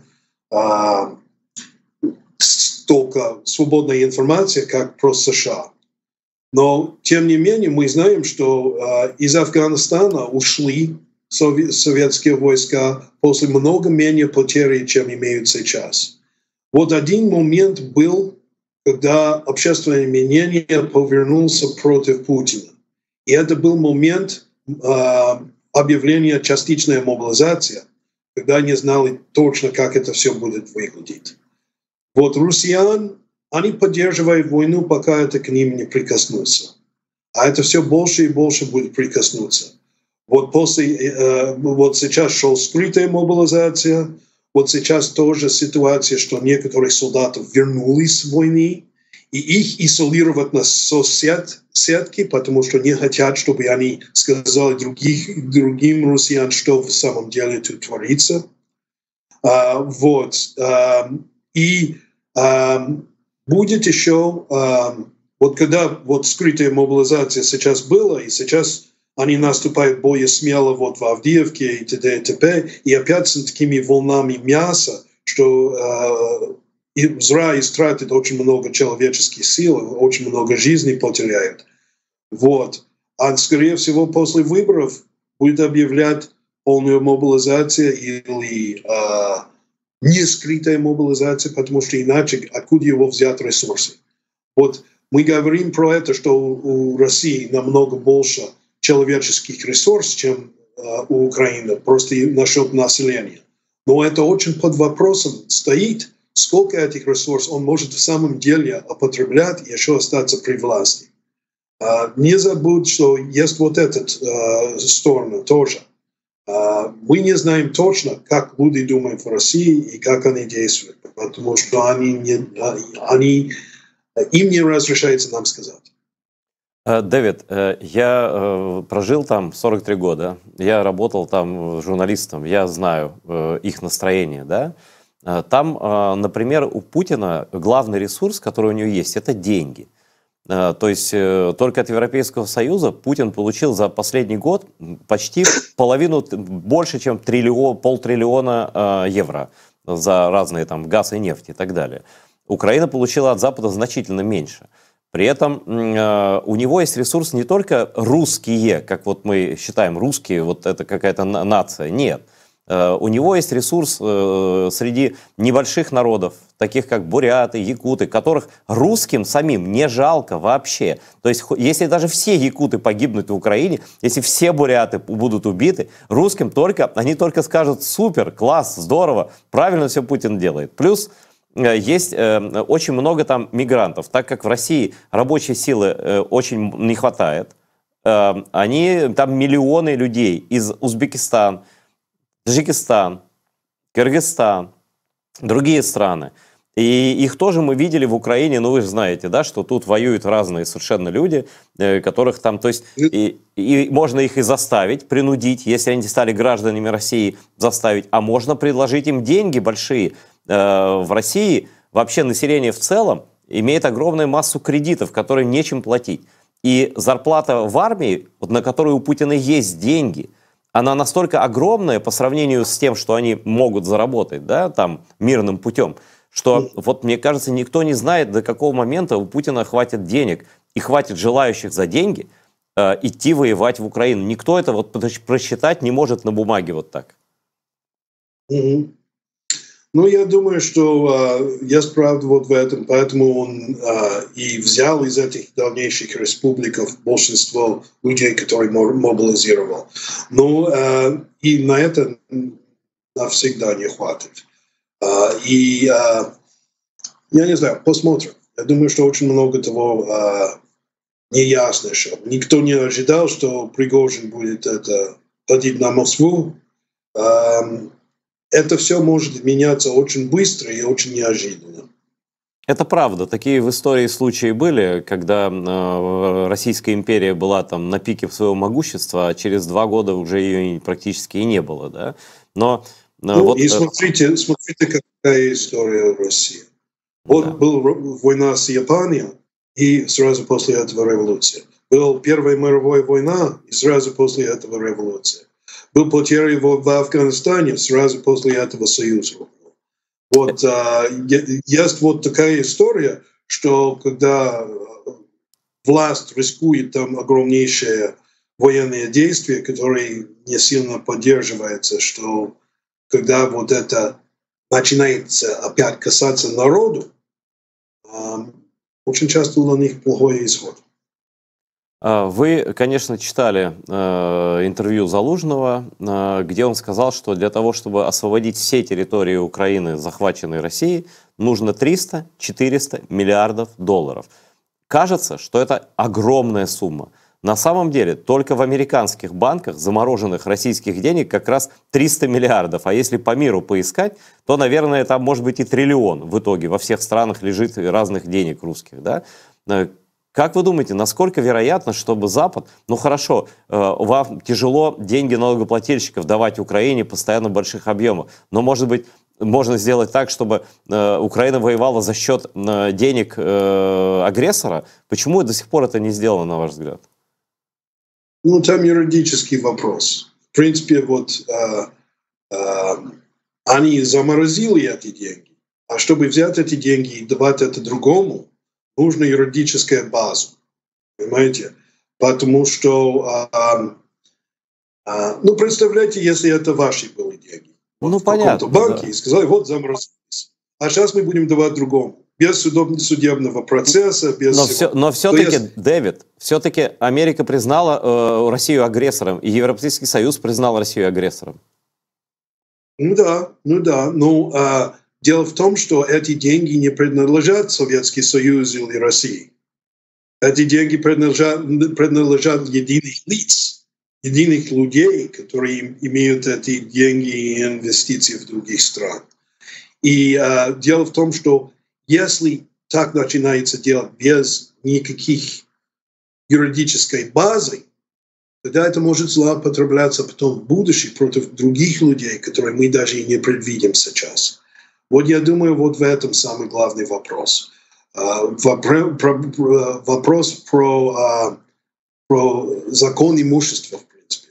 столько свободной информации, как про США. Но, тем не менее, мы знаем, что из Афганистана ушли советские войска после много менее потерь, чем имеют сейчас. Вот один момент был когда общественное мнение повернулся против Путина. И это был момент объявления частичной мобилизации, когда не знали точно, как это все будет выглядеть. Вот россиян, они поддерживают войну, пока это к ним не прикоснулся. А это все больше и больше будет прикоснуться. Вот вот сейчас шла скрытая мобилизация, вот сейчас тоже ситуация, что некоторых солдатов вернулись с войны, и их изолировать на соцсетки, потому что не хотят, чтобы они сказали другим россиян, что в самом деле тут творится. Будет еще, вот когда вот скрытая мобилизация сейчас была, и сейчас они наступают более смело вот в Авдеевке и т.д. и т.п. И опять с такими волнами мяса, что зря истратит очень много человеческих сил, очень много жизней потеряют. Вот. А скорее всего после выборов будет объявлять полную мобилизацию или не скрытая мобилизация, потому что иначе откуда его взять ресурсы? Вот мы говорим про это, что у России намного больше человеческих ресурсов, чем у Украины, просто насчет населения. Но это очень под вопросом стоит, сколько этих ресурсов он может в самом деле употреблять и еще остаться при власти. Не забудь, что есть вот эта сторона тоже. Мы не знаем точно, как люди думают в России и как они действуют, потому что им не разрешается нам сказать. Дэвид, я прожил там 43 года, я работал там журналистом, я знаю их настроение, да. Там, например, у Путина главный ресурс, который у него есть, это деньги. То есть только от Европейского Союза Путин получил за последний год почти половину, больше, чем полтриллиона евро за разные там газ и нефть и так далее. Украина получила от Запада значительно меньше. При этом у него есть ресурс не только русские, как вот мы считаем, русские, вот это какая-то нация, нет. У него есть ресурс среди небольших народов, таких как буряты, якуты, которых русским самим не жалко вообще. То есть, если даже все якуты погибнут в Украине, если все буряты будут убиты, русским они только скажут: супер, класс, здорово, правильно все Путин делает. Плюс есть очень много там мигрантов, так как в России рабочей силы очень не хватает. Там миллионы людей из Узбекистана, Таджикистан, Кыргызстан, другие страны. И их тоже мы видели в Украине, ну вы же знаете, да, что тут воюют разные совершенно люди, которых там, то есть, и можно их и заставить, принудить, если они стали гражданами России, заставить, а можно предложить им деньги большие. В России вообще население в целом имеет огромную массу кредитов, которые нечем платить. И зарплата в армии, вот на которую у Путина есть деньги, она настолько огромная по сравнению с тем, что они могут заработать, да, там, мирным путем, что, вот мне кажется, никто не знает, до какого момента у Путина хватит денег и хватит желающих за деньги идти воевать в Украину. Никто это вот просчитать не может на бумаге вот так. Ну, я думаю, что есть правда вот в этом, поэтому он и взял из этих дальнейших республиков большинство людей, которые мобилизировал. Но и на это навсегда не хватит. Я не знаю, посмотрим. Я думаю, что очень много того неясно еще. Никто не ожидал, что Пригожин будет ходить на Москву. Это все может меняться очень быстро и очень неожиданно. Это правда. Такие в истории случаи были, когда Российская империя была там на пике своего могущества, а через 2 года уже ее практически и не было. Да? Но вот... И смотрите, какая история в России. Вот была война с Японией, и сразу после этого революция. Была Первая мировая война, и сразу после этого революция. Был потеря в Афганистане, сразу после этого союз рухнул. Вот есть вот такая история, что когда власть рискует там огромнейшие военные действия, которые не сильно поддерживаются, что когда вот это начинается опять касаться народу, очень часто у них плохой исход. Вы, конечно, читали интервью Залужного, где он сказал, что для того, чтобы освободить все территории Украины, захваченные Россией, нужно 300-400 миллиардов долларов. Кажется, что это огромная сумма. На самом деле, только в американских банках замороженных российских денег как раз 300 миллиардов. А если по миру поискать, то, наверное, там может быть и триллион в итоге. Во всех странах лежит разных денег русских, да? Как вы думаете, насколько вероятно, чтобы Запад, ну хорошо, вам тяжело деньги налогоплательщиков давать Украине постоянно в больших объемах, но, может быть, можно сделать так, чтобы Украина воевала за счет денег агрессора? Почему до сих пор это не сделано, на ваш взгляд? Ну, там юридический вопрос. В принципе, вот они заморозили эти деньги, а чтобы взять эти деньги и давать это другому, нужна юридическая база, понимаете? Потому что, ну, представляете, если это ваши были деньги. Вот Ну, в каком-то понятно, банке да. и сказали, вот заморозились. А сейчас мы будем давать другому. Без судебного процесса, без всего. Но все-таки, есть... Дэвид, все-таки Америка признала Россию агрессором, и Европейский Союз признал Россию агрессором. Ну да. Ну, дело в том, что эти деньги не принадлежат Советскому Союзу или России. Эти деньги принадлежат единых лиц, единых людей, которые имеют эти деньги и инвестиции в других странах. И дело в том, что если так начинается делать без никаких юридической базы, тогда это может злоупотребляться потом в будущем против других людей, которые мы даже и не предвидим сейчас. Вот я думаю, вот в этом самый главный вопрос. Вопрос про закон имущества, в принципе.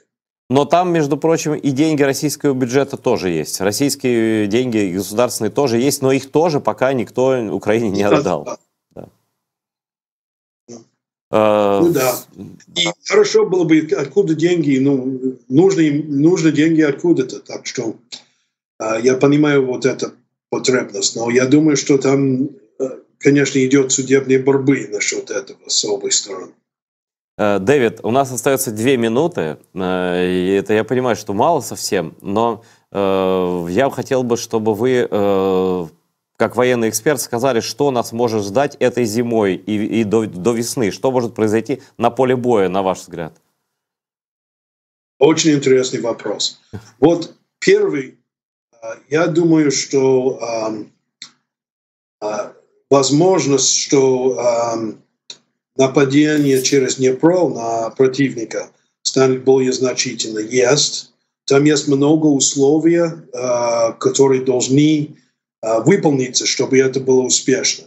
Но там, между прочим, и деньги российского бюджета тоже есть. Российские деньги государственные тоже есть, но их тоже пока никто Украине не отдал. Да. Ну да. И хорошо было бы, откуда деньги, ну, нужны деньги откуда-то. Так что я понимаю вот эту потребность, но я думаю, что там, конечно, идет судебные борьбы насчет этого с обеих сторон. Дэвид, у нас остается 2 минуты, и это я понимаю, что мало совсем, но я хотел бы, чтобы вы, как военный эксперт, сказали, что нас может ждать этой зимой и до весны, что может произойти на поле боя, на ваш взгляд? Очень интересный вопрос. Вот первый, я думаю, что возможность, что нападение через Днепр на противника станет более значительно. Есть. Там есть много условий, которые должны выполниться, чтобы это было успешно.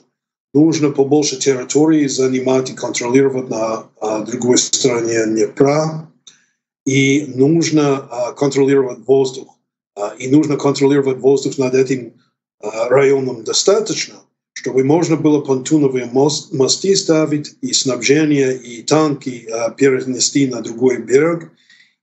Нужно побольше территории занимать и контролировать на другой стороне Днепра. И нужно контролировать воздух. И нужно контролировать воздух над этим районом достаточно, чтобы можно было понтоновые мосты ставить, и снабжение, и танки перенести на другой берег,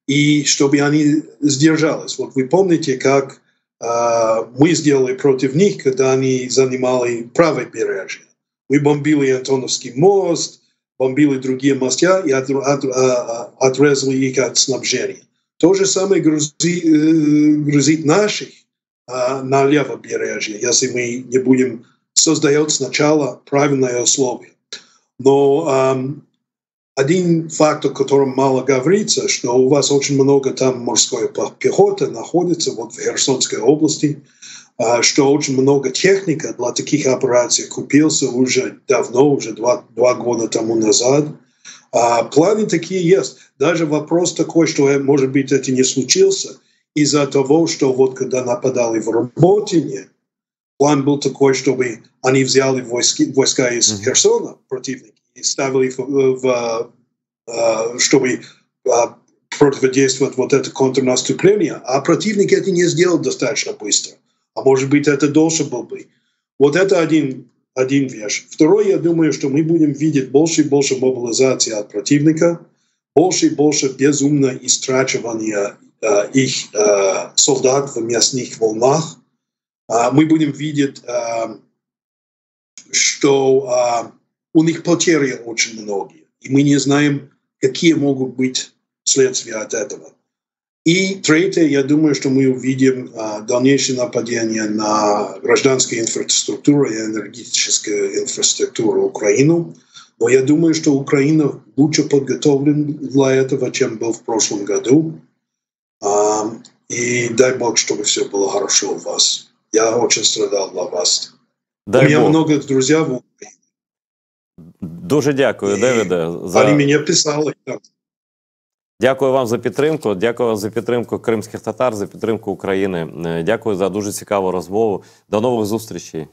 и чтобы они сдержались. Вот вы помните, как мы сделали против них, когда они занимали правое побережье. Мы бомбили Антоновский мост, бомбили другие мосты и отрезали их от снабжения. То же самое грозит наших на левобережье, если мы не будем создает сначала правильные условия. Но один факт, о котором мало говорится, что у вас очень много там морской пехоты находится вот в Херсонской области, что очень много техники для таких операций купился уже давно, уже 2 года тому назад. Планы такие есть. Даже вопрос такой, что, может быть, это не случился из-за того, что вот когда нападали в Работине, план был такой, чтобы они взяли войска из Херсона, противника, и ставили чтобы противодействовать вот это контрнаступление, а противник это не сделал достаточно быстро. А может быть, это дольше был бы. Вот это один вещь. Второй, я думаю, что мы будем видеть больше и больше мобилизации от противника, больше и больше безумно истрачивания их солдат в местных волнах. Мы будем видеть, что у них потери очень многие. И мы не знаем, какие могут быть следствия от этого. И третье, я думаю, что мы увидим дальнейшее нападение на гражданскую инфраструктуру и энергетическую инфраструктуру Украины. Но я думаю, что Украина лучше подготовлена для этого, чем был в прошлом году. И дай Бог, чтобы все было хорошо у вас. Я очень страдал для вас. Дай у меня Бог. много друзей в Украине. Дуже дякую, Девіде. Вони мені писали. Дякую вам за підтримку. Дякую вам за підтримку кримських татар, за підтримку України. Дякую за дуже цікаву розмову. До нових зустрічей.